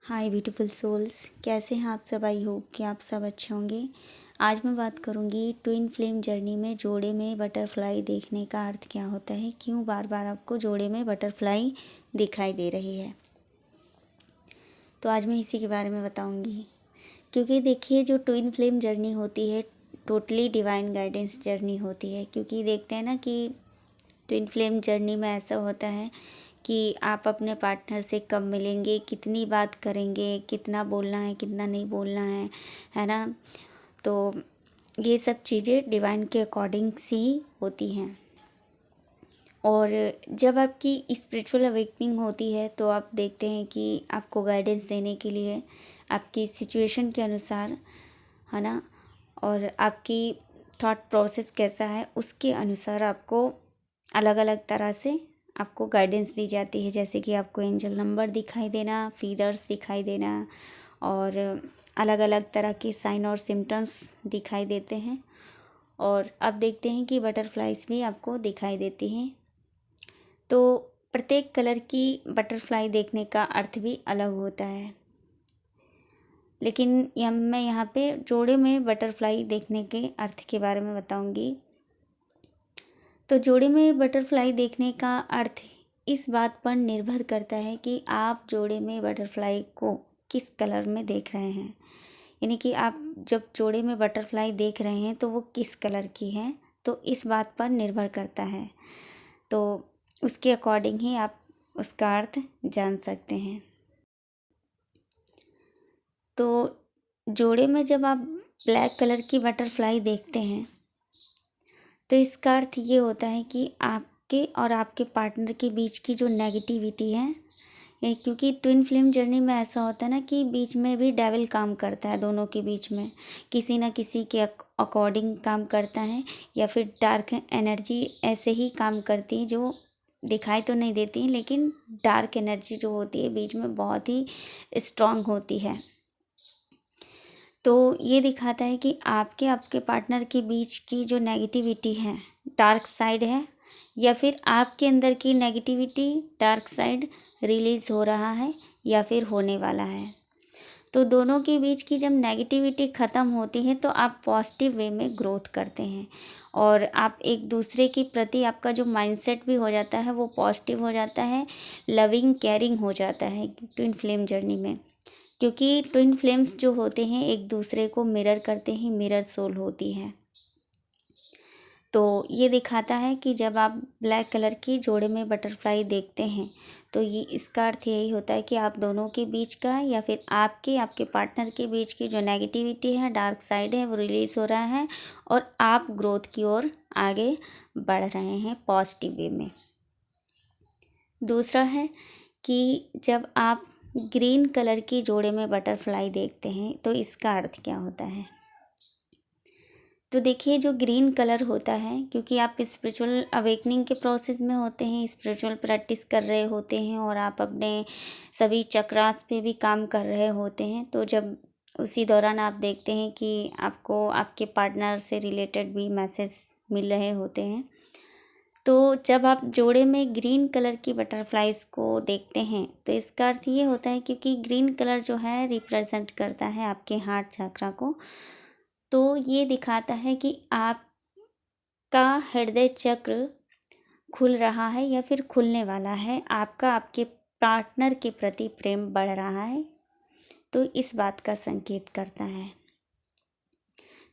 हाय beautiful souls, कैसे हैं आप सब। आई होप कि आप सब अच्छे होंगे। आज मैं बात करूंगी ट्विन फ्लेम जर्नी में जोड़े में बटरफ्लाई देखने का अर्थ क्या होता है, क्यों बार बार आपको जोड़े में बटरफ्लाई दिखाई दे रही है। तो आज मैं इसी के बारे में बताऊंगी, क्योंकि देखिए जो ट्विन फ्लेम जर्नी होती है टोटली डिवाइन गाइडेंस जर्नी होती है। क्योंकि देखते हैं ना कि ट्विन फ्लेम जर्नी में ऐसा होता है कि आप अपने पार्टनर से कब मिलेंगे, कितनी बात करेंगे, कितना बोलना है, कितना नहीं बोलना है ना। तो ये सब चीज़ें डिवाइन के अकॉर्डिंग सी होती हैं। और जब आपकी स्पिरिचुअल अवेकनिंग होती है तो आप देखते हैं कि आपको गाइडेंस देने के लिए आपकी सिचुएशन के अनुसार, है ना, और आपकी थॉट प्रोसेस कैसा है उसके अनुसार आपको अलग अलग तरह से आपको गाइडेंस दी जाती है। जैसे कि आपको एंजल नंबर दिखाई देना, फीदर्स दिखाई देना, और अलग अलग तरह के साइन और सिम्टम्स दिखाई देते हैं। और अब देखते हैं कि बटरफ्लाइज भी आपको दिखाई देती हैं। तो प्रत्येक कलर की बटरफ्लाई देखने का अर्थ भी अलग होता है, लेकिन मैं यहाँ पे जोड़े में बटरफ्लाई देखने के अर्थ के बारे में बताऊँगी। तो जोड़े में बटरफ्लाई देखने का अर्थ इस बात पर निर्भर करता है कि आप जोड़े में बटरफ्लाई को किस कलर में देख रहे हैं। यानी कि आप जब जोड़े में बटरफ्लाई देख रहे हैं तो वो किस कलर की है, तो इस बात पर निर्भर करता है। तो उसके अकॉर्डिंग ही आप उसका अर्थ जान सकते हैं। तो जोड़े में जब आप ब्लैक कलर की बटरफ्लाई देखते हैं तो इसका अर्थ ये होता है कि आपके और आपके पार्टनर के बीच की जो नेगेटिविटी है, क्योंकि ट्विन फ्लेम जर्नी में ऐसा होता है ना कि बीच में भी डेविल काम करता है, दोनों के बीच में किसी न किसी के अकॉर्डिंग काम करता है, या फिर डार्क एनर्जी ऐसे ही काम करती है जो दिखाई तो नहीं देती लेकिन डार्क एनर्जी जो होती है बीच में बहुत ही स्ट्रांग होती है। तो ये दिखाता है कि आपके आपके पार्टनर के बीच की जो नेगेटिविटी है, डार्क साइड है, या फिर आपके अंदर की नेगेटिविटी डार्क साइड रिलीज़ हो रहा है या फिर होने वाला है। तो दोनों के बीच की जब नेगेटिविटी ख़त्म होती है तो आप पॉजिटिव वे में ग्रोथ करते हैं, और आप एक दूसरे के प्रति आपका जो माइंडसेट भी हो जाता है वो पॉजिटिव हो जाता है, लविंग केयरिंग हो जाता है ट्विन फ्लेम जर्नी में। क्योंकि ट्विन फ्लेम्स जो होते हैं एक दूसरे को मिरर करते हैं, मिरर सोल होती है। तो ये दिखाता है कि जब आप ब्लैक कलर की जोड़े में बटरफ्लाई देखते हैं तो ये इसका अर्थ यही होता है कि आप दोनों के बीच का या फिर आपके पार्टनर के बीच की जो नेगेटिविटी है, डार्क साइड है, वो रिलीज़ हो रहा है और आप ग्रोथ की ओर आगे बढ़ रहे हैं पॉजिटिव वे में। दूसरा है कि जब आप ग्रीन कलर की जोड़े में बटरफ्लाई देखते हैं तो इसका अर्थ क्या होता है। तो देखिए जो ग्रीन कलर होता है, क्योंकि आप स्पिरिचुअल अवेकनिंग के प्रोसेस में होते हैं, स्पिरिचुअल प्रैक्टिस कर रहे होते हैं और आप अपने सभी चक्रास पे भी काम कर रहे होते हैं, तो जब उसी दौरान आप देखते हैं कि आपको आपके पार्टनर से रिलेटेड भी मैसेज मिल रहे होते हैं। तो जब आप जोड़े में ग्रीन कलर की बटरफ्लाइज को देखते हैं तो इसका अर्थ ये होता है, क्योंकि ग्रीन कलर जो है रिप्रेजेंट करता है आपके हार्ट चक्रा को। तो ये दिखाता है कि आपका हृदय चक्र खुल रहा है या फिर खुलने वाला है, आपका आपके पार्टनर के प्रति प्रेम बढ़ रहा है, तो इस बात का संकेत करता है।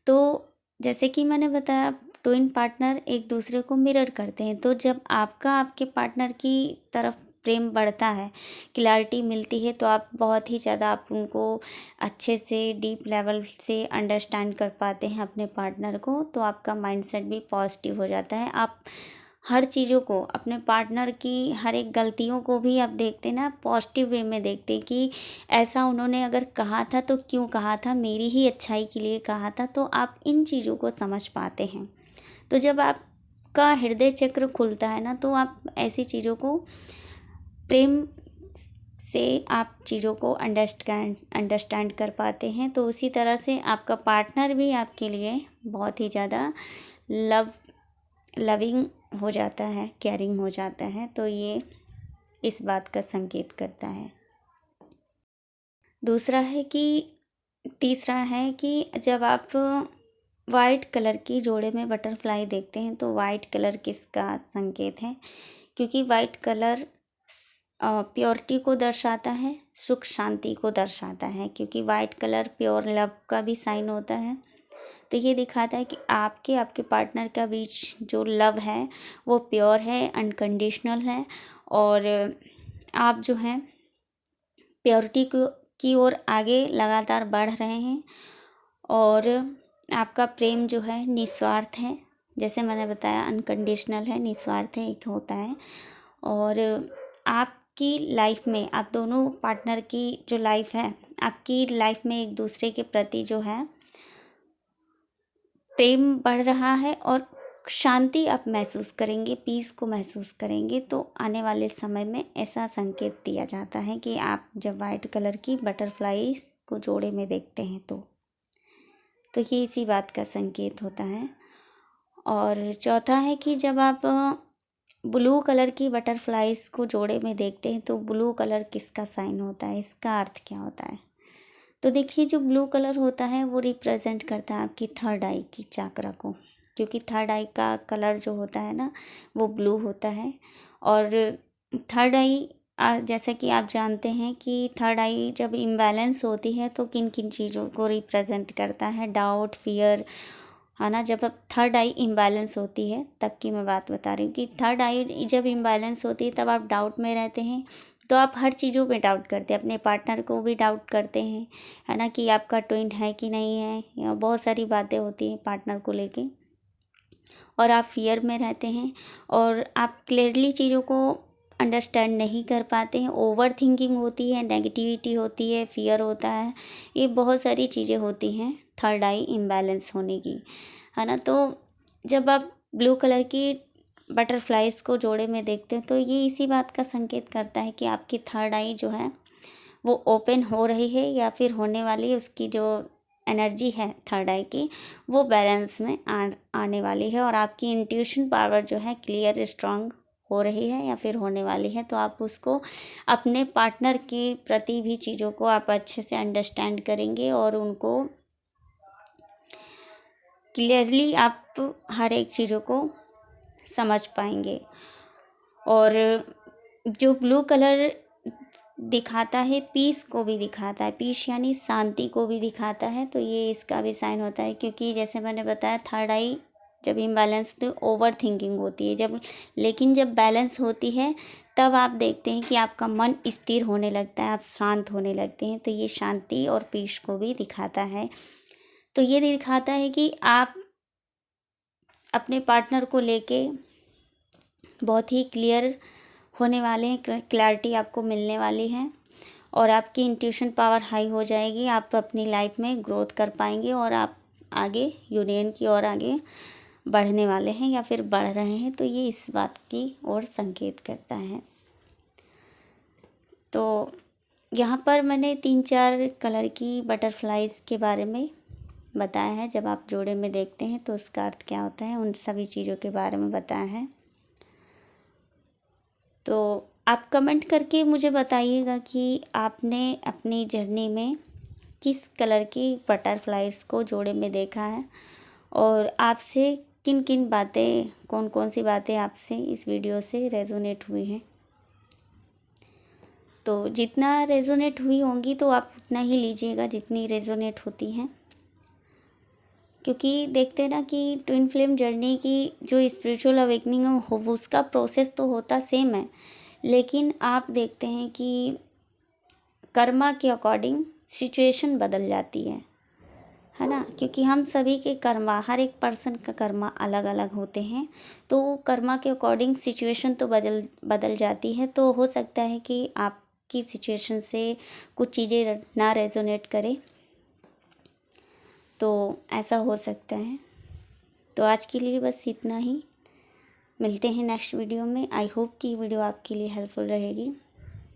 तो जैसे कि मैंने बताया ट्विन पार्टनर एक दूसरे को मिरर करते हैं, तो जब आपका आपके पार्टनर की तरफ प्रेम बढ़ता है, क्लैरिटी मिलती है, तो आप बहुत ही ज़्यादा आप उनको अच्छे से डीप लेवल से अंडरस्टैंड कर पाते हैं अपने पार्टनर को, तो आपका माइंडसेट भी पॉजिटिव हो जाता है। आप हर चीज़ों को, अपने पार्टनर की हर एक गलतियों को भी आप देखते ना पॉजिटिव वे में देखते हैं कि ऐसा उन्होंने अगर कहा था तो क्यों कहा था, मेरी ही अच्छाई के लिए कहा था, तो आप इन चीज़ों को समझ पाते हैं। तो जब आपका हृदय चक्र खुलता है ना तो आप ऐसी चीज़ों को प्रेम से आप चीज़ों को अंडरस्टैंड कर पाते हैं। तो उसी तरह से आपका पार्टनर भी आपके लिए बहुत ही ज़्यादा लविंग हो जाता है, केयरिंग हो जाता है। तो ये इस बात का संकेत करता है। तीसरा है कि जब आप वाइट कलर की जोड़े में बटरफ्लाई देखते हैं तो वाइट कलर किसका संकेत है, क्योंकि वाइट कलर प्योरिटी को दर्शाता है, सुख शांति को दर्शाता है, क्योंकि वाइट कलर प्योर लव का भी साइन होता है। तो ये दिखाता है कि आपके पार्टनर का बीच जो लव है वो प्योर है, अनकंडीशनल है, और आप जो हैं प्योरिटी की ओर आगे लगातार बढ़ रहे हैं, और आपका प्रेम जो है निस्वार्थ है। जैसे मैंने बताया, अनकंडीशनल है, निस्वार्थ है, एक होता है। और आपकी लाइफ में, आप दोनों पार्टनर की जो लाइफ है, आपकी लाइफ में एक दूसरे के प्रति जो है प्रेम बढ़ रहा है, और शांति आप महसूस करेंगे, पीस को महसूस करेंगे। तो आने वाले समय में ऐसा संकेत दिया जाता है कि आप जब वाइट कलर की बटरफ्लाई को जोड़े में देखते हैं तो ये इसी बात का संकेत होता है। और चौथा है कि जब आप ब्लू कलर की बटरफ्लाइज को जोड़े में देखते हैं तो ब्लू कलर किसका साइन होता है, इसका अर्थ क्या होता है। तो देखिए, जो ब्लू कलर होता है वो रिप्रेजेंट करता है आपकी थर्ड आई की चाकरा को, क्योंकि थर्ड आई का कलर जो होता है ना वो ब्लू होता है। और थर्ड आई, जैसा कि आप जानते हैं कि थर्ड आई जब इम्बैलेंस होती है तो किन किन चीज़ों को रिप्रेजेंट करता है, डाउट, फियर, है ना। जब अब थर्ड आई इम्बैलेंस होती है तब की मैं बात बता रही हूँ कि थर्ड आई जब इम्बैलेंस होती है तब आप डाउट में रहते हैं। तो आप हर चीज़ों में डाउट करते हैं, अपने पार्टनर को भी डाउट करते हैं, है ना, कि आपका ट्विन है कि नहीं है, या बहुत सारी बातें होती हैं पार्टनर को लेके, और आप फियर में रहते हैं, और आप क्लियरली चीज़ों को अंडरस्टैंड नहीं कर पाते हैं। ओवर थिंकिंग होती है, नेगेटिविटी होती है, फियर होता है, ये बहुत सारी चीज़ें होती हैं थर्ड आई इम्बैलेंस होने की, है ना। तो जब आप ब्लू कलर की बटरफ्लाइज को जोड़े में देखते हैं तो ये इसी बात का संकेत करता है कि आपकी थर्ड आई जो है वो ओपन हो रही है या फिर होने वाली है। उसकी जो एनर्जी है थर्ड आई की वो बैलेंस में आने वाली है, और आपकी इंट्यूशन पावर जो है क्लियर, स्ट्रांग हो रही है या फिर होने वाली है। तो आप उसको, अपने पार्टनर के प्रति भी चीज़ों को आप अच्छे से अंडरस्टैंड करेंगे, और उनको क्लियरली आप हर एक चीज़ों को समझ पाएंगे। और जो ब्लू कलर दिखाता है पीस को भी दिखाता है, पीस यानी शांति को भी दिखाता है। तो ये इसका भी साइन होता है, क्योंकि जैसे मैंने बताया थर्ड आई जब इम्बैलेंस होती है ओवर थिंकिंग होती है, लेकिन जब बैलेंस होती है तब आप देखते हैं कि आपका मन स्थिर होने लगता है, आप शांत होने लगते हैं। तो ये शांति और पीस को भी दिखाता है। तो ये दिखाता है कि आप अपने पार्टनर को लेके बहुत ही क्लियर होने वाले हैं, क्लैरिटी आपको मिलने वाली है, और आपकी इंट्यूशन पावर हाई हो जाएगी। आप अपनी लाइफ में ग्रोथ कर पाएंगे, और आप आगे यूनियन की ओर आगे बढ़ने वाले हैं या फिर बढ़ रहे हैं। तो ये इस बात की ओर संकेत करता है। तो यहाँ पर मैंने 3-4 कलर की बटरफ्लाइज के बारे में बताया है। जब आप जोड़े में देखते हैं तो उसका अर्थ क्या होता है, उन सभी चीज़ों के बारे में बताया है। तो आप कमेंट करके मुझे बताइएगा कि आपने अपनी जर्नी में किस कलर की बटरफ्लाइज को जोड़े में देखा है, और आपसे किन किन बातें, कौन कौन सी बातें आपसे इस वीडियो से रेजोनेट हुई हैं। तो जितना रेजोनेट हुई होंगी तो आप उतना ही लीजिएगा जितनी रेजोनेट होती हैं, क्योंकि देखते हैं ना कि ट्विन फ्लेम जर्नी की जो स्पिरिचुअल अवेकनिंग हो उसका प्रोसेस तो होता सेम है, लेकिन आप देखते हैं कि कर्मा के अकॉर्डिंग सिचुएशन बदल जाती है ना। क्योंकि हम सभी के कर्मा, हर एक पर्सन का कर्मा अलग अलग होते हैं, तो कर्मा के अकॉर्डिंग सिचुएशन तो बदल जाती है। तो हो सकता है कि आपकी सिचुएशन से कुछ चीज़ें ना रेजोनेट करे, तो ऐसा हो सकता है। तो आज के लिए बस इतना ही, मिलते हैं नेक्स्ट वीडियो में। आई होप कि वीडियो आपके लिए हेल्पफुल रहेगी।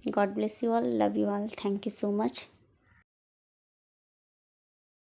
God bless you all, love you all, thank you so much.